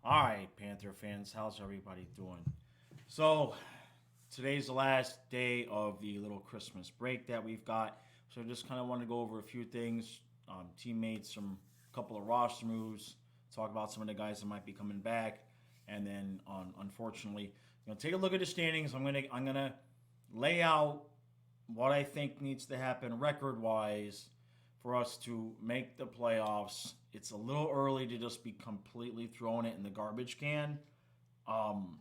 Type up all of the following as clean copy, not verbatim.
All right, Panther fans, how's everybody doing? So, today's the last day of the little Christmas break that we've got. So, just kind of want to go over a few things, teammates, some couple of roster moves, talk about some of the guys that might be coming back, and then, unfortunately, take a look at the standings. I'm gonna lay out what I think needs to happen record wise for us to make the playoffs. It's a little early to just be completely throwing it in the garbage can, um,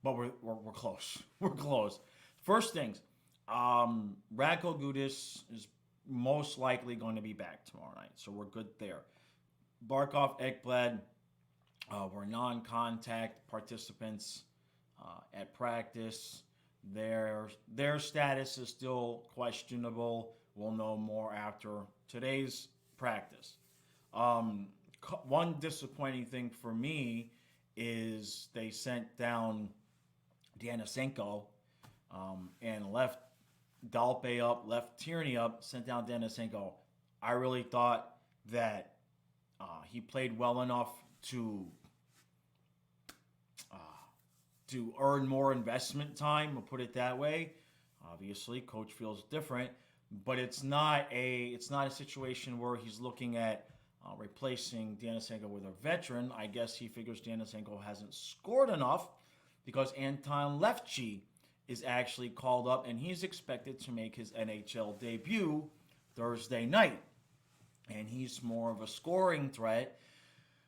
but we're close. We're close. First things, Radko Gudis is most likely going to be back tomorrow night, so we're good there. Barkov, Ekblad were non-contact participants at practice. Their status is still questionable. We'll know more after today's practice. One disappointing thing for me is they sent down Danisenko and left Dalpe up, left Tierney up, sent down Danisenko. I really thought that he played well enough to earn more investment time. We'll put it that way. Obviously, coach feels different, but it's not a situation where he's looking at replacing Danisenko with a veteran. I guess he figures Danisenko hasn't scored enough because Anton Lefty is actually called up and he's expected to make his NHL debut Thursday night. And he's more of a scoring threat.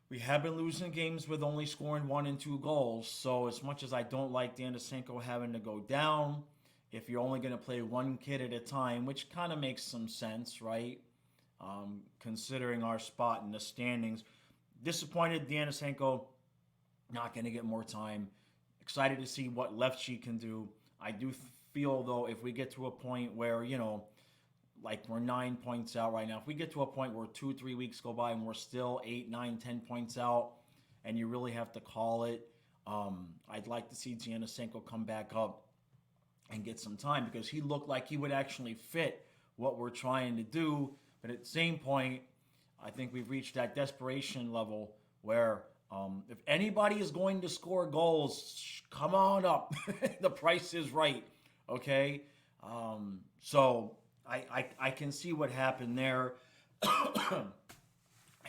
We have been losing games with only scoring 1 and 2 goals. So as much as I don't like Danisenko having to go down, if you're only going to play one kid at a time, which kind of makes some sense, right? Considering our spot in the standings. Disappointed Danisenko not going to get more time. Excited to see what Lefty can do. I do feel, though, if we get to a point where, like we're 9 points out right now. If we get to a point where 2, 3 weeks go by and we're still 8, 9, 10 points out, and you really have to call it, I'd like to see Giannasenko come back up and get some time because he looked like he would actually fit what we're trying to do. But at the same point, I think we've reached that desperation level where if anybody is going to score goals, come on up. The price is right. Okay? So I can see what happened there.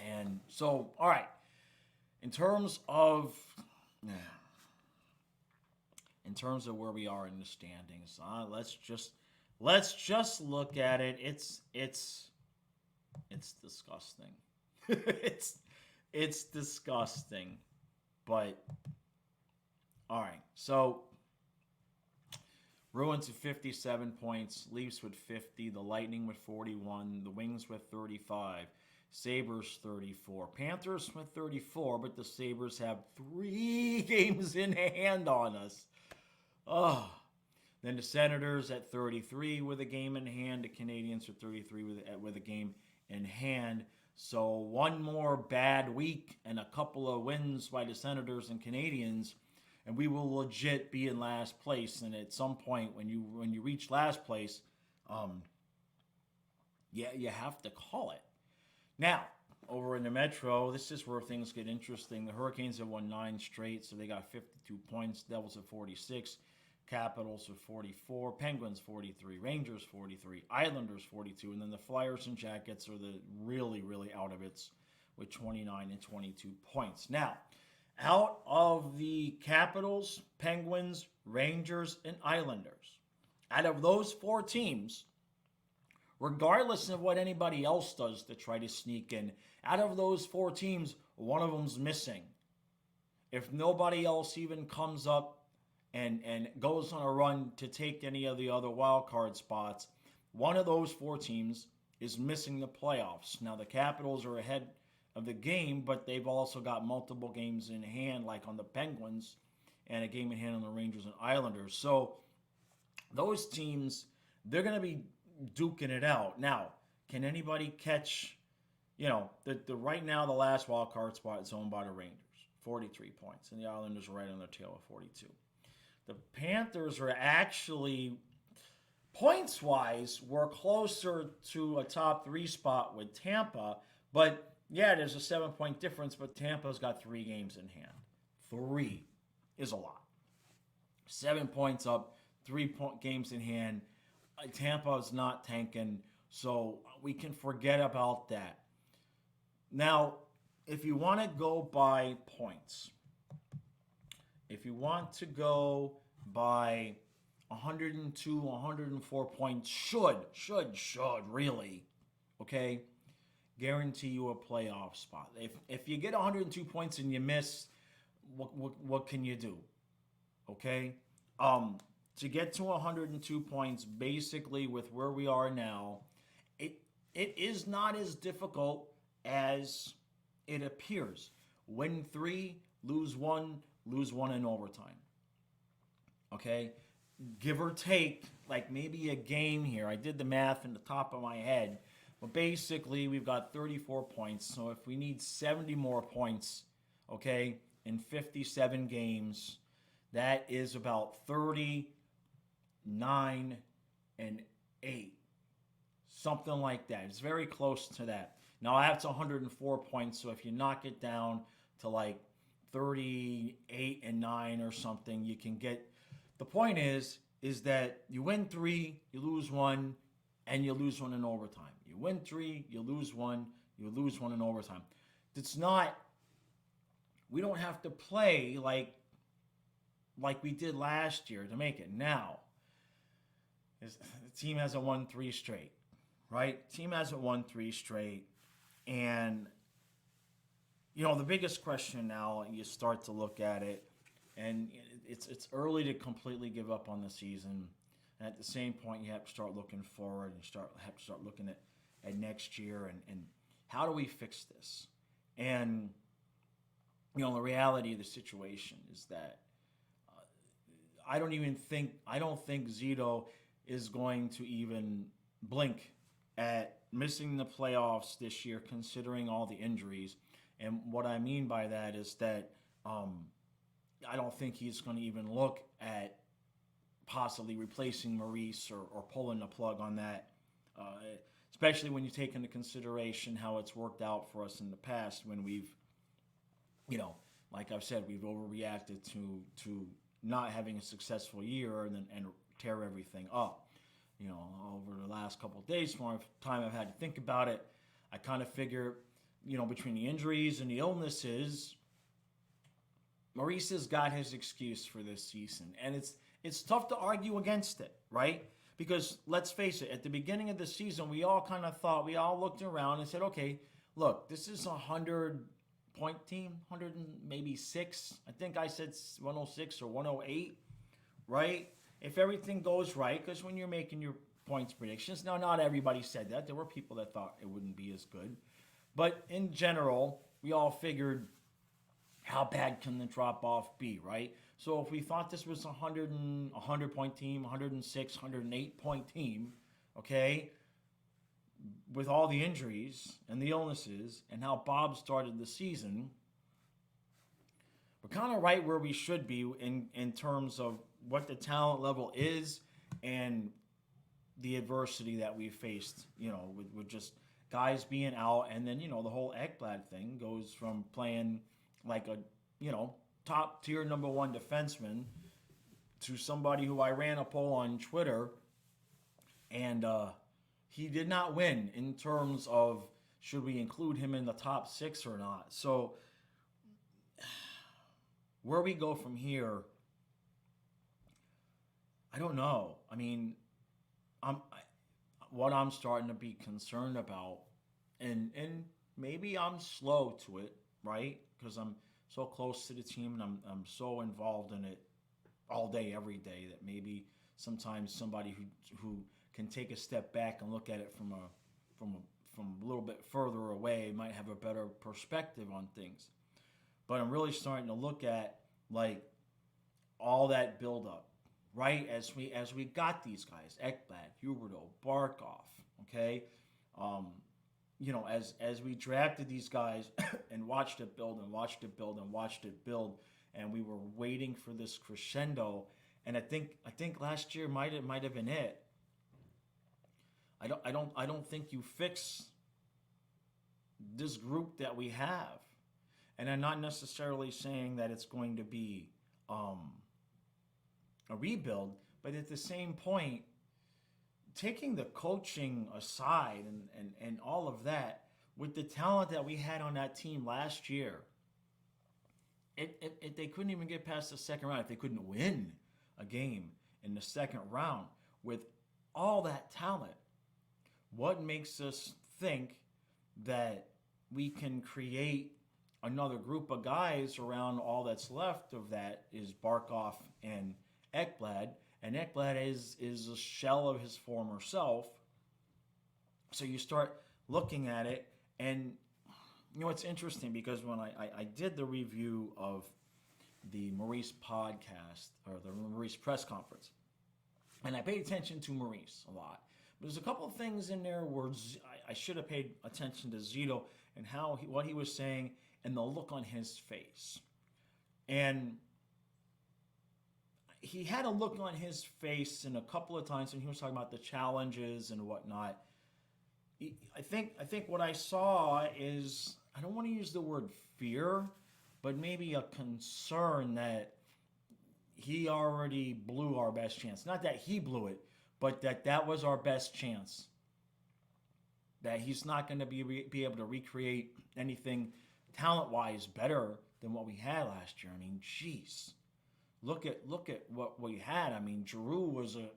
And so, all right. In terms of where we are in the standings, let's just look at it. It's disgusting. it's disgusting. But all right. So Bruins with 57 points, Leafs with 50, the Lightning with 41, the Wings with 35, Sabres 34, Panthers with 34, but the Sabres have 3 games in hand on us. Oh. Then the Senators at 33 with a game in hand, the Canadiens with 33 with a game in hand. So one more bad week and a couple of wins by the Senators and Canadiens, and we will legit be in last place. And at some point, when you reach last place, you have to call it. Now, over in the Metro, this is where things get interesting. The Hurricanes have won 9 straight, so they got 52 points. Devils have 46. Capitals with 44, Penguins 43, Rangers 43, Islanders 42, and then the Flyers and Jackets are the really, really out of it with 29 and 22 points. Now, out of the Capitals, Penguins, Rangers, and Islanders, out of those 4 teams, regardless of what anybody else does to try to sneak in, out of those 4 teams, one of them's missing. If nobody else even comes up and goes on a run to take any of the other wild card spots, one of those 4 teams is missing the playoffs. Now, the Capitals are ahead of the game, but they've also got multiple games in hand, like on the Penguins, and a game in hand on the Rangers and Islanders. So those teams, they're going to be duking it out. Now, can anybody catch, the right now the last wild card spot is owned by the Rangers, 43 points, and the Islanders are right on their tail at 42. The Panthers are actually, points-wise, we're closer to a top 3 spot with Tampa, but Yeah, there's a 7 point difference, but Tampa's got 3 games in hand. Three is a lot. 7 points up, 3 games in hand. Tampa is not tanking, so we can forget about that. Now, if you want to go by points, if you want to go by 102, 104 points, should really, okay, guarantee you a playoff spot. If you get 102 points and you miss, what can you do? Okay, um, to get to 102 points, basically with where we are now, it it is not as difficult as it appears. Win three, lose one in overtime. Okay, give or take, like maybe a game here. I did the math in the top of my head, but basically we've got 34 points. So if we need 70 more points, okay, in 57 games, that is about 39 and 8, something like that. It's very close to that. Now that's 104 points. So if you knock it down to like 38 and 9 or something, you can get. The point is that you win three, you lose one, and you lose one in overtime. You win three, you lose one in overtime. It's not. We don't have to play like we did last year to make it. Now, the team hasn't won three straight, right? Team hasn't won three straight, and the biggest question now, you start to look at it, and it's early to completely give up on the season. And at the same point, you have to start looking forward and have to start looking at next year and how do we fix this? And the reality of the situation is that I don't think Zito is going to even blink at missing the playoffs this year, considering all the injuries. And what I mean by that is that I don't think he's going to even look at possibly replacing Maurice or pulling the plug on that, uh, especially when you take into consideration how it's worked out for us in the past when we've, like I've said, we've overreacted to not having a successful year and tear everything up. Over the last couple of days, more time I've had to think about it, I kind of figure, between the injuries and the illnesses, Maurice has got his excuse for this season, and it's tough to argue against it, right? Because let's face it, at the beginning of the season, we all kind of thought, we all looked around and said, okay, look, this is 100-point team, 100 and maybe 6. I think I said 106 or 108, right? If everything goes right, because when you're making your points predictions, now not everybody said that. There were people that thought it wouldn't be as good. But in general, we all figured, how bad can the drop off be, right? So if we thought this was a 100-point team, 106, 108-point team, okay, with all the injuries and the illnesses and how Bob started the season, we're kind of right where we should be in terms of what the talent level is and the adversity that we faced, with just guys being out. And then, the whole Ekblad thing goes from playing like a, top tier number one defenseman to somebody who I ran a poll on Twitter, and he did not win in terms of should we include him in the top 6 or not. So where we go from here, I don't know. I mean, what I'm starting to be concerned about, and maybe I'm slow to it, right? Because I'm so close to the team and I'm so involved in it all day, every day, that maybe sometimes somebody who can take a step back and look at it from a little bit further away might have a better perspective on things. But I'm really starting to look at like all that buildup, right? As we got these guys, Ekblad, Huberto, Barkov, okay, as we drafted these guys and watched it build and watched it build and watched it build, and we were waiting for this crescendo. And I think last year might have been it. I don't think you fix this group that we have. And I'm not necessarily saying that it's going to be um, a rebuild, but at the same point, taking the coaching aside and all of that, with the talent that we had on that team last year, they couldn't even get past the second round. If they couldn't win a game in the second round with all that talent, what makes us think that we can create another group of guys around all that's left of that is Barkov and Ekblad? And Ekblad is a shell of his former self. So you start looking at it, and it's interesting because when I did the review of the Maurice podcast or the Maurice press conference, and I paid attention to Maurice a lot. But there's a couple of things in there where I should have paid attention to Zito and what he was saying and the look on his face. And he had a look on his face in a couple of times when he was talking about the challenges and whatnot. I think what I saw is, I don't want to use the word fear, but maybe a concern that he already blew our best chance. Not that he blew it, but that was our best chance. That he's not going to be able to recreate anything talent-wise better than what we had last year. I mean, jeez. Look at what we had. I mean, Giroux was a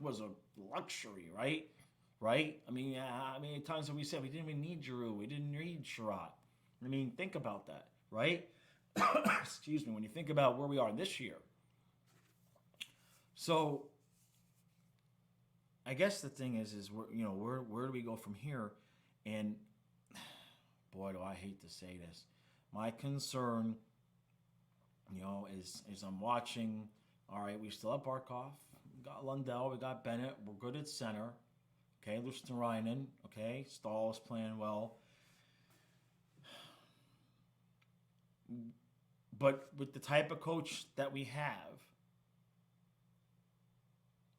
was a luxury, right? Right? I mean, at times that we said we didn't even need Giroux, we didn't need Sherratt. I mean, think about that, right? Excuse me. When you think about where we are this year, so I guess the thing is where do we go from here? And boy, do I hate to say this, my concern, is I'm watching. All right, we still have Barkov, we got Lundell, we got Bennett, we're good at center. Okay, Lustenreinen, okay, Stahl is playing well. But with the type of coach that we have,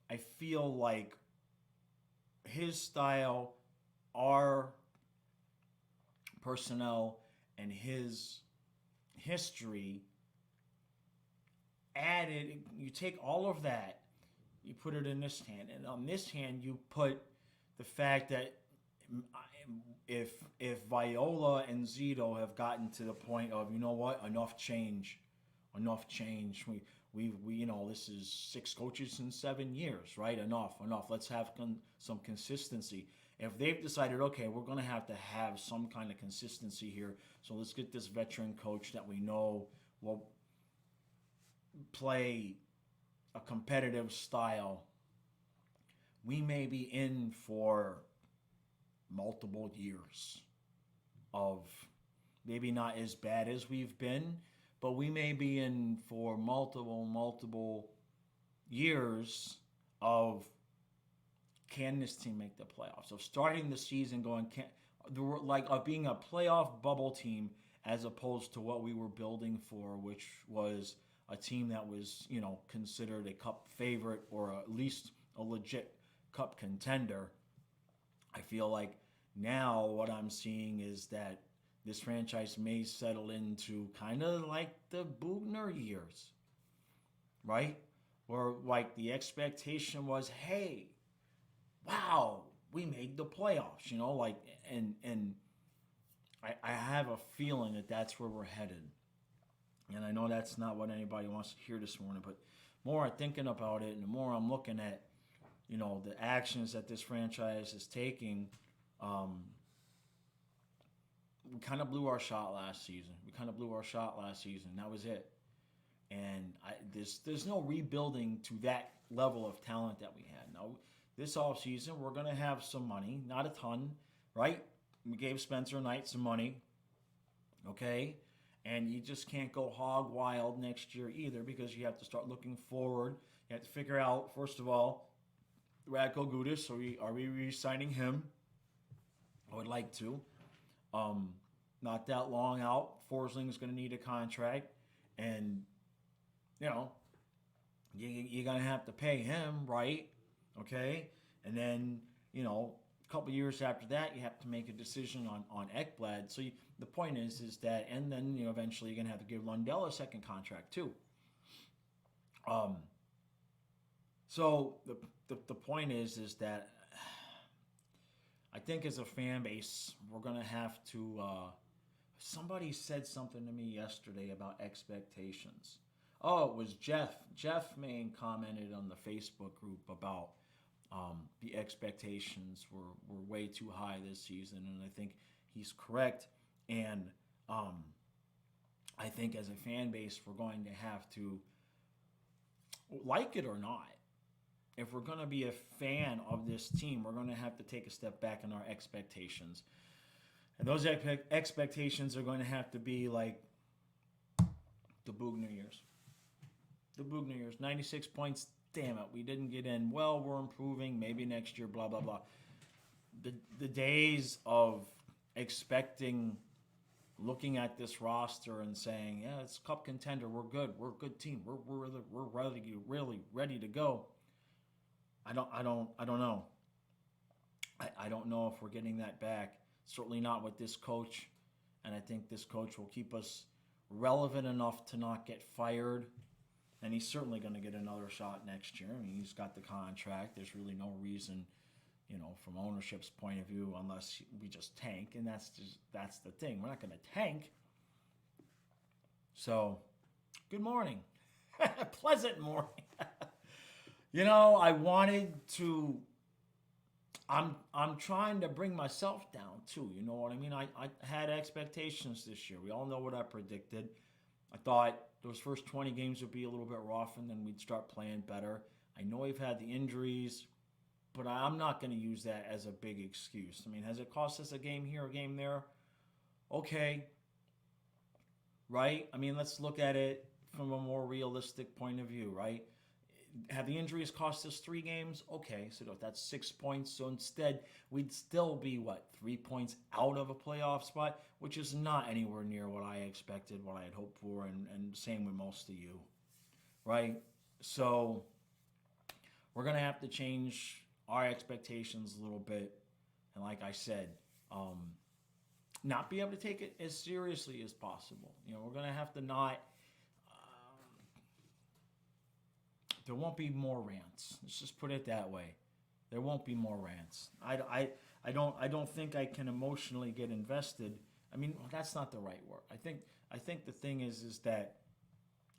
I feel like his style, our personnel, and his history added, you take all of that, you put it in this hand, and on this hand you put the fact that if Viola and Zito have gotten to the point of, enough change, we this is 6 coaches in 7 years, right? Enough. Let's have some consistency. If they've decided, okay, we're going to have some kind of consistency here, so let's get this veteran coach that we know will play a competitive style, we may be in for multiple years of maybe not as bad as we've been, but we may be in for multiple years of, can this team make the playoffs? So starting the season going, of being a playoff bubble team as opposed to what we were building for, which was a team that was, considered a cup favorite or at least a legit cup contender. I feel like now what I'm seeing is that this franchise may settle into kind of like the Bugner years, right? Where like the expectation was, hey, wow, we made the playoffs, and I have a feeling that that's where we're headed. And I know that's not what anybody wants to hear this morning, but more I'm thinking about it and the more I'm looking at, the actions that this franchise is taking, we kind of blew our shot last season. That was it. And there's no rebuilding to that level of talent that we had. Now, this offseason, we're going to have some money, not a ton, right? We gave Spencer Knight some money, okay? And you just can't go hog wild next year either, because you have to start looking forward. You have to figure out, first of all, Radko Gudas, are we re-signing him? I would like to. Not that long out. Forsling is going to need a contract. And, you're going to have to pay him, right? Okay? And then, A couple years after that, you have to make a decision on Ekblad. So the point is that, and then eventually you're gonna have to give Lundell a second contract too. Um, so the point is that I think as a fan base, we're gonna have to. Somebody said something to me yesterday about expectations. Oh, it was Jeff. Jeff Main commented on the Facebook group about the expectations were way too high this season, and I think he's correct. And I think as a fan base, we're going to have to, like it or not, if we're going to be a fan of this team, we're going to have to take a step back in our expectations. And those expectations are going to have to be like the Bugner years. The Bugner years, 96 points. Damn it, we didn't get in. Well, we're improving. Maybe next year, blah, blah, blah. The days of expecting, looking at this roster and saying, yeah, it's cup contender. We're good. We're a good team. We're really ready to go. I don't know. I don't know if we're getting that back. Certainly not with this coach. And I think this coach will keep us relevant enough to not get fired. And he's certainly going to get another shot next year. I mean, he's got the contract. There's really no reason, from ownership's point of view, unless we just tank. And that's the thing. We're not going to tank. So, good morning. Pleasant morning. I wanted to. I'm trying to bring myself down too. You know what I mean? I had expectations this year. We all know what I predicted. I thought those first 20 games would be a little bit rough, and then we'd start playing better. I know we've had the injuries, but I'm not going to use that as a big excuse. I mean, has it cost us a game here, a game there? Okay. Right? I mean, let's look at it from a more realistic point of view, right? Have the injuries cost us 3 games? Okay, so that's 6 points. So instead, we'd still be, 3 points out of a playoff spot, which is not anywhere near what I expected, what I had hoped for, and same with most of you, right? So we're going to have to change our expectations a little bit. And like I said, not be able to take it as seriously as possible. We're going to have to not. There won't be more rants. Let's just put it that way. There won't be more rants. I don't think I can emotionally get invested. I mean, that's not the right word. I think the thing is that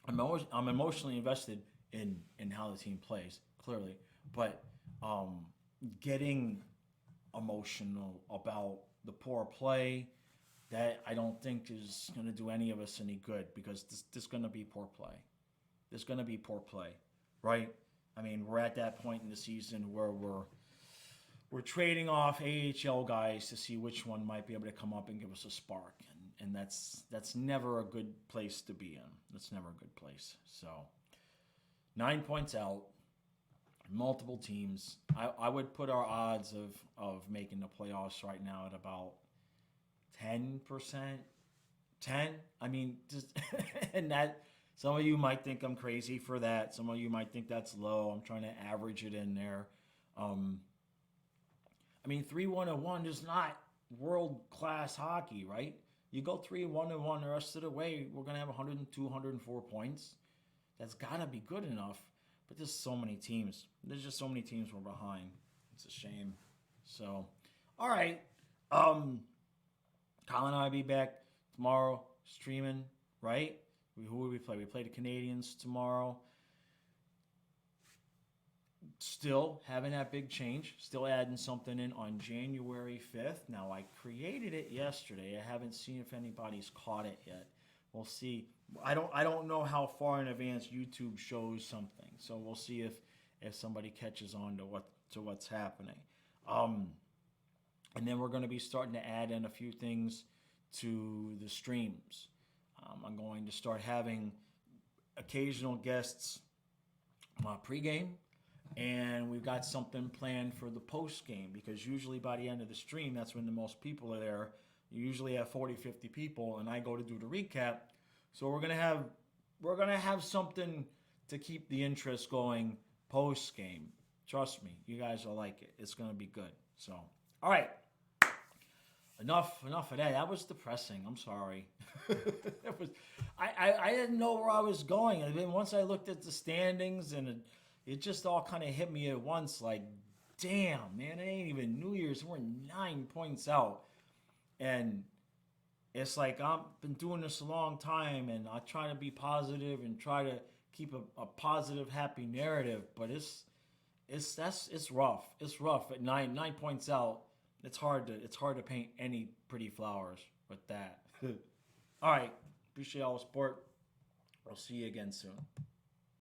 I'm emotionally invested in how the team plays, clearly, but getting emotional about the poor play, that I don't think is going to do any of us any good, because there's going to be poor play. There's going to be poor play. Right? I mean, we're at that point in the season where we're trading off AHL guys to see which one might be able to come up and give us a spark, and that's never a good place to be in. That's never a good place. So 9 points out, multiple teams. I would put our odds of making the playoffs right now at about 10%. 10? I mean, just and that. Some of you might think I'm crazy for that. Some of you might think that's low. I'm trying to average it in there. I mean, 3-1-1 is not world-class hockey, right? You go 3-1-1 the rest of the way, we're going to have 102, 104 points. That's got to be good enough. But there's so many teams. There's just so many teams we're behind. It's a shame. So, all right. Kyle and I will be back tomorrow streaming, right? Who would we play? We play the Canadians tomorrow. Still having that big change. Still adding something in on January 5th. Now, I created it yesterday. I haven't seen if anybody's caught it yet. We'll see. I don't know how far in advance YouTube shows something. So we'll see if somebody catches on to what's happening. And then we're going to be starting to add in a few things to the streams. I'm going to start having occasional guests pregame, and we've got something planned for the postgame, because usually by the end of the stream, that's when the most people are there. You usually have 40, 50 people, and I go to do the recap. So we're gonna have something to keep the interest going postgame. Trust me, you guys will like it. It's gonna be good. So, All right. Enough of that. That was depressing. I'm sorry. It was, I didn't know where I was going. And then once I looked at the standings and it just all kind of hit me at once like, damn, man, it ain't even New Year's. We're 9 points out. And it's like I've been doing this a long time and I try to be positive and try to keep a positive, happy narrative, but it's rough. It's rough at 9 points out. It's hard to paint any pretty flowers with that. All right. Appreciate all the support. I'll see you again soon.